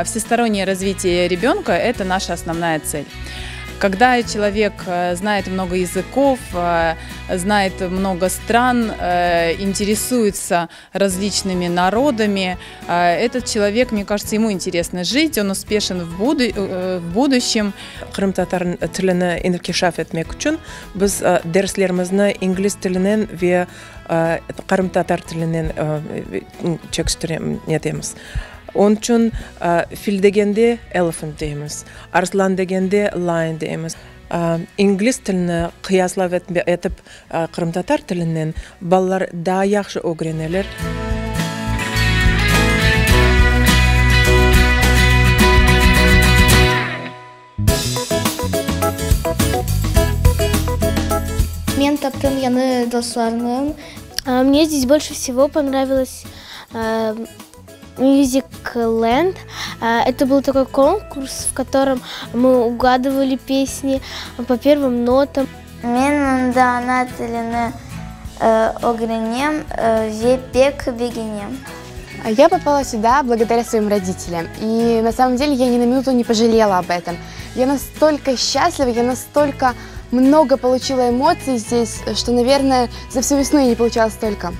Всестороннее развитие ребенка – это наша основная цель. Когда человек знает много языков, знает много стран, интересуется различными народами, этот человек, мне кажется, ему интересно жить, он успешен в будущем. Кырым татар тіліні инкишаф etmek üçün biz derslerimizni ingliz tilinden ve Kırım tatar tilinden çekiştiremiz. Onun için fil degende elephant deymiz, arslan degende lion deymiz. İngiliz tilini kıyaslap etip Kırım tatar tilinden ballar daha yaxşı öğrenirler. Мен таптым яны достарым. Мне здесь больше всего понравилось Music Land. Это был такой конкурс, в котором мы угадывали песни по первым нотам. Мен мында ана тіліні öğrenем, же пек бегенем. Я попала сюда благодаря своим родителям, и на самом деле я ни на минуту не пожалела об этом. Я настолько счастлива, я настолько много получила эмоций здесь, что, наверное, за всю весну я не получала столько.